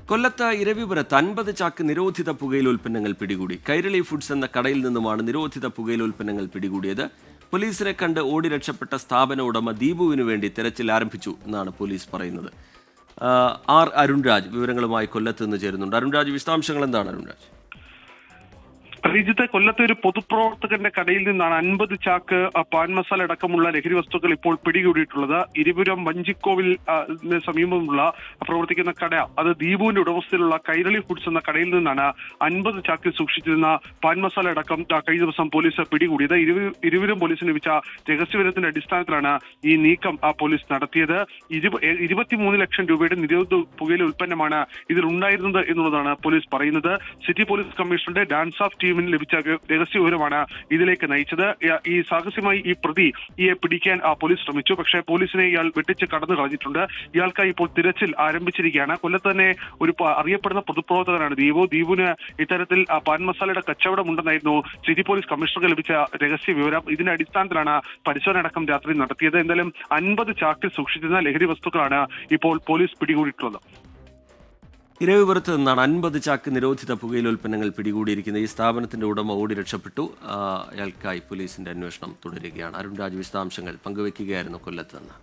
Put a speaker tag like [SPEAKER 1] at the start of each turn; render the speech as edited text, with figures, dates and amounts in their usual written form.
[SPEAKER 1] കൊല്ലത്ത് ഇരവിപുരത്ത് 50 ചാക്ക് നിരോധിത പുകയില ഉൽപ്പന്നങ്ങൾ പിടികൂടി. കൈരളി ഫുഡ്സ് എന്ന കടയിൽ നിന്നുമാണ് നിരോധിത പുകയില ഉൽപ്പന്നങ്ങൾ പിടികൂടിയത്. പോലീസിനെ കണ്ട് ഓടി രക്ഷപ്പെട്ട സ്ഥാപന ഉടമ ദീപുവിനു വേണ്ടി തെരച്ചിൽ ആരംഭിച്ചു എന്നാണ് പോലീസ് പറയുന്നത്. ആർ അരുൺരാജ് വിവരങ്ങളുമായി കൊല്ലത്ത് നിന്ന് ചേരുന്നുണ്ട്. അരുൺരാജ്, വിശദാംശങ്ങൾ എന്താണ് അരുൺരാജ്?
[SPEAKER 2] ശ്രീജിത്ത്, കൊല്ലത്തെ ഒരു പൊതുപ്രവർത്തകന്റെ കടയിൽ നിന്നാണ് 50 ചാക്ക് പാൻ മസാല അടക്കമുള്ള ലഹരി വസ്തുക്കൾ ഇപ്പോൾ പിടികൂടിയിട്ടുള്ളത്. ഇരിപുരം വഞ്ചിക്കോവിൽ സമീപമുള്ള പ്രവർത്തിക്കുന്ന കട, അത് ദീപുവിന്റെ ഉടമസ്ഥയിലുള്ള കൈരളി ഫുഡ്സ് എന്ന കടയിൽ നിന്നാണ് 50 ചാക്കിൽ സൂക്ഷിച്ചിരുന്ന പാൻ മസാല അടക്കം കഴിഞ്ഞ ദിവസം പോലീസ് പിടികൂടിയത്. ഇരിപുരം പോലീസിന് ലഭിച്ച രഹസ്യവിവരത്തിന്റെ അടിസ്ഥാനത്തിലാണ് ഈ നീക്കം പോലീസ് നടത്തിയത്. 23 ലക്ഷം രൂപയുടെ നിരോധിത പുകയില ഉൽപ്പന്നമാണ് ഇതിൽ ഉണ്ടായിരുന്നത് എന്നുള്ളതാണ് പോലീസ് പറയുന്നത്. സിറ്റി പോലീസ് കമ്മീഷണറുടെ ഡാൻസ് ഓഫ് ടീമിന് ലഭിച്ച രഹസ്യ വിവരമാണ് ഇതിലേക്ക് നയിച്ചത്. ഈ സാഹസ്യമായി ഈ പ്രതിയെ പിടിക്കാൻ പോലീസ് ശ്രമിച്ചു. പക്ഷേ പോലീസിനെ ഇയാൾ വെട്ടിച്ച് കടന്നു കളഞ്ഞിട്ടുണ്ട്. ഇയാൾക്കായി ഇപ്പോൾ തിരച്ചിൽ ആരംഭിച്ചിരിക്കുകയാണ്. കൊല്ലത്ത് തന്നെ ഒരു അറിയപ്പെടുന്ന പൊതുപ്രവർത്തകനാണ് ദീപുവിന് ഇത്തരത്തിൽ പാൻ മസാലയുടെ കച്ചവടം ഉണ്ടെന്നായിരുന്നു സിറ്റി പോലീസ് കമ്മീഷണർക്ക് ലഭിച്ച രഹസ്യ വിവരം. ഇതിന്റെ അടിസ്ഥാനത്തിലാണ് പരിശോധന അടക്കം രാത്രി നടത്തിയത്. എന്തായാലും 50 ചാക്കിൽ സൂക്ഷിച്ചിരുന്ന ലഹരി വസ്തുക്കളാണ് ഇപ്പോൾ പോലീസ് പിടികൂടിയിട്ടുള്ളത്.
[SPEAKER 1] ഇരവിപുരത്ത് നിന്നാണ് 50 ചാക്ക് നിരോധിത പുകയില ഉൽപ്പന്നങ്ങൾ പിടികൂടിയിരിക്കുന്നത്. ഈ സ്ഥാപനത്തിന്റെ ഉടമ ഓടി രക്ഷപ്പെട്ടു. അയാൾക്കായി പോലീസിന്റെ അന്വേഷണം തുടരുകയാണ്. അരുൺരാജ് വിശദാംശങ്ങൾ പങ്കുവയ്ക്കുകയായിരുന്നു കൊല്ലത്ത് നിന്ന്.